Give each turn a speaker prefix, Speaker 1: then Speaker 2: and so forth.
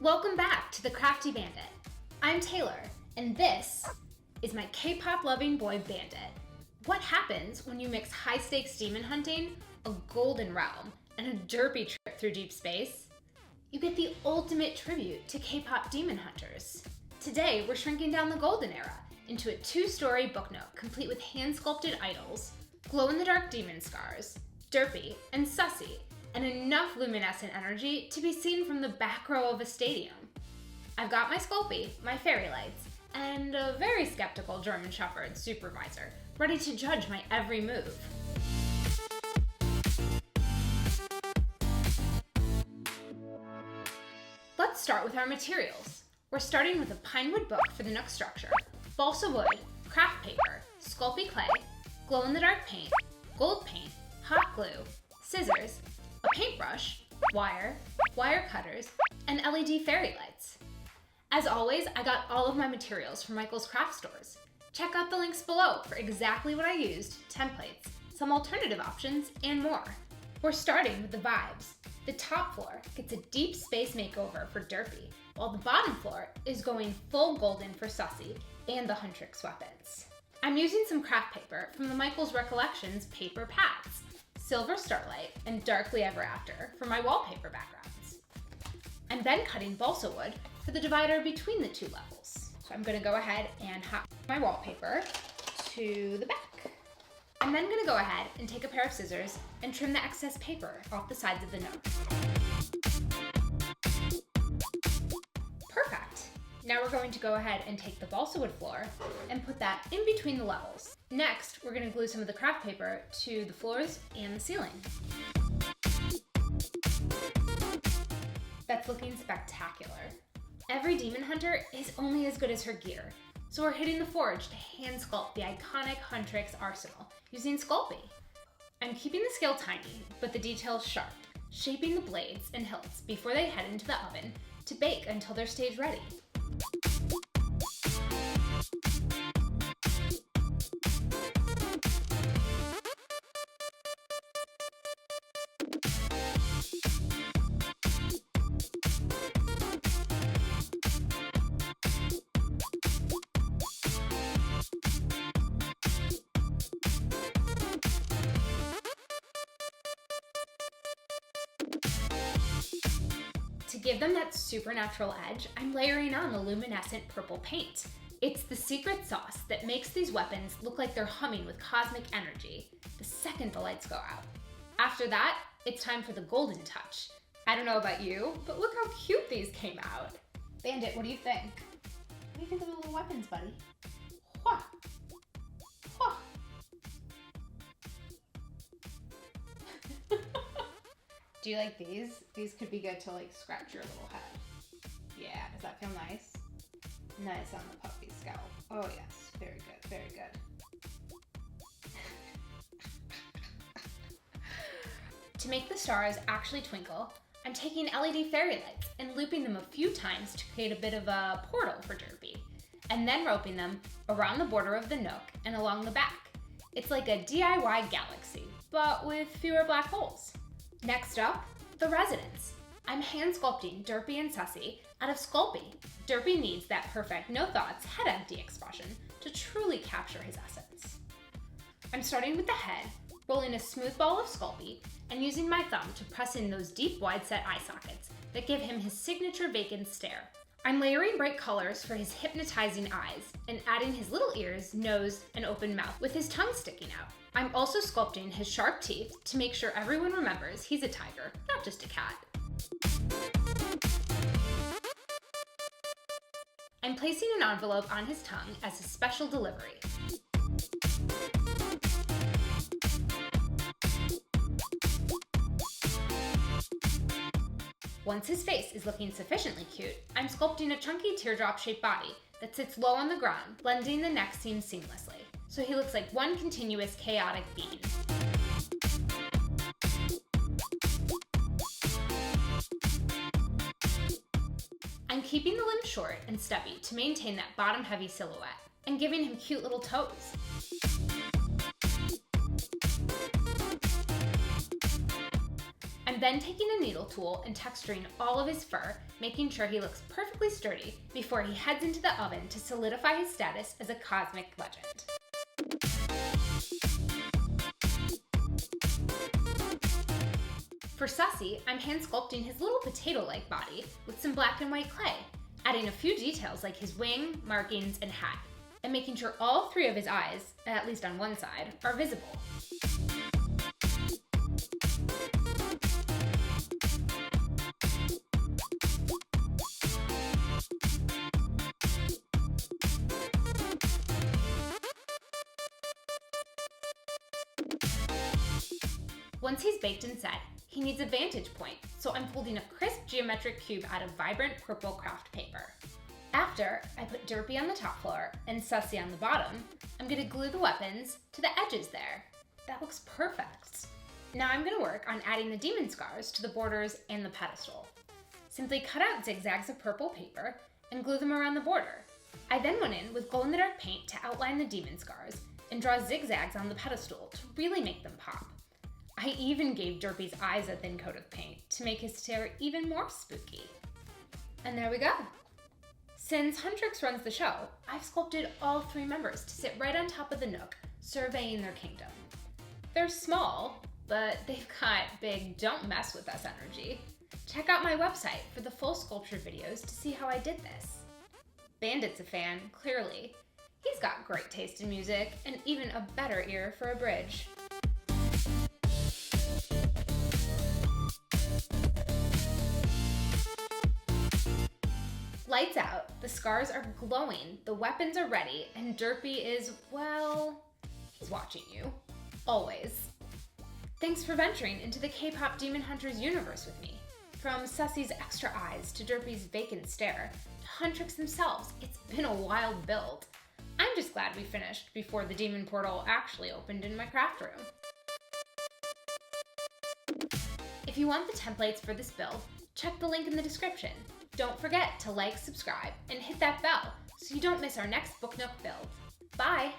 Speaker 1: Welcome back to the Crafty Bandit. I'm Taylor, and this is my K-pop loving boy Bandit. What happens when you mix high-stakes demon hunting, a golden realm, and a derpy trip through deep space? You get the ultimate tribute to K-pop demon hunters. Today, we're shrinking down the golden era into a 2-story book nook complete with hand-sculpted idols, glow-in-the-dark demon scars, Derpy, and Sussie, and enough luminescent energy to be seen from the back row of a stadium. I've got my Sculpey, my fairy lights, and a very skeptical German Shepherd supervisor ready to judge my every move. Let's start with our materials. We're starting with a pinewood book for the nook structure, balsa wood, craft paper, Sculpey clay, glow-in-the-dark paint, gold paint, hot glue, scissors, a paintbrush, wire cutters, and LED fairy lights. As always, I got all of my materials from Michael's craft stores. Check out the links below for exactly what I used, templates, some alternative options, and more. We're starting with the vibes. The top floor gets a deep space makeover for Derpy, while the bottom floor is going full golden for Sussie and the Huntrix weapons. I'm using some craft paper from the Michael's Recollections paper pads, silver starlight, and darkly ever after for my wallpaper backgrounds. I'm then cutting balsa wood for the divider between the two levels. So I'm gonna go ahead and hot my wallpaper to the back. I'm then gonna go ahead and take a pair of scissors and trim the excess paper off the sides of the nook. Perfect. Now we're going to go ahead and take the balsa wood floor and put that in between the levels. Next, we're going to glue some of the craft paper to the floors and the ceiling. That's looking spectacular. Every demon hunter is only as good as her gear, so we're hitting the forge to hand sculpt the iconic Huntrix arsenal using Sculpey. I'm keeping the scale tiny, but the details sharp, shaping the blades and hilts before they head into the oven to bake until they're stage ready. To give them that supernatural edge, I'm layering on the luminescent purple paint. It's the secret sauce that makes these weapons look like they're humming with cosmic energy the second the lights go out. After that, it's time for the golden touch. I don't know about you, but look how cute these came out. Bandit, what do you think? What do you think of the little weapons, buddy? Wha! Wha! Do you like these? These could be good to like scratch your little head. Yeah, does that feel nice? Nice on the puppy's scalp. Oh yes, very good, very good. To make the stars actually twinkle, I'm taking LED fairy lights and looping them a few times to create a bit of a portal for Derpy, and then roping them around the border of the nook and along the back. It's like a DIY galaxy, but with fewer black holes. Next up, the residence. I'm hand sculpting Derpy and Sussie out of Sculpey. Derpy needs that perfect no thoughts, head empty expression to truly capture his essence. I'm starting with the head, rolling a smooth ball of Sculpey, and using my thumb to press in those deep wide set eye sockets that give him his signature vacant stare. I'm layering bright colors for his hypnotizing eyes and adding his little ears, nose, and open mouth with his tongue sticking out. I'm also sculpting his sharp teeth to make sure everyone remembers he's a tiger, not just a cat. I'm placing an envelope on his tongue as a special delivery. Once his face is looking sufficiently cute, I'm sculpting a chunky teardrop-shaped body that sits low on the ground, blending the neck seam seamlessly, so he looks like one continuous chaotic bean. I'm keeping the limbs short and stubby to maintain that bottom-heavy silhouette, and giving him cute little toes. I'm then taken a needle tool and texturing all of his fur, making sure he looks perfectly sturdy before he heads into the oven to solidify his status as a cosmic legend. For Sussie, I'm hand sculpting his little potato-like body with some black and white clay, adding a few details like his wing, markings, and hat, and making sure all three of his eyes, at least on one side, are visible. Once he's baked and set, he needs a vantage point, so I'm folding a crisp geometric cube out of vibrant purple craft paper. After I put Derpy on the top floor and Sussie on the bottom, I'm going to glue the weapons to the edges there. That looks perfect. Now I'm going to work on adding the demon scars to the borders and the pedestal. Simply cut out zigzags of purple paper and glue them around the border. I then went in with glow-in-the-dark paint to outline the demon scars and draw zigzags on the pedestal to really make them pop. I even gave Derpy's eyes a thin coat of paint to make his stare even more spooky. And there we go. Since Huntrix runs the show, I've sculpted all three members to sit right on top of the Nook, surveying their kingdom. They're small, but they've got big don't mess with us energy. Check out my website for the full sculpture videos to see how I did this. Bandit's a fan, clearly. He's got great taste in music and even a better ear for a bridge. Lights out, the scars are glowing, the weapons are ready, and Derpy is, well, he's watching you. Always. Thanks for venturing into the K-pop Demon Hunters universe with me. From Sussie's extra eyes to Derpy's vacant stare to Huntrix themselves, it's been a wild build. I'm just glad we finished before the demon portal actually opened in my craft room. If you want the templates for this build, check the link in the description. Don't forget to like, subscribe, and hit that bell so you don't miss our next Book Nook build. Bye!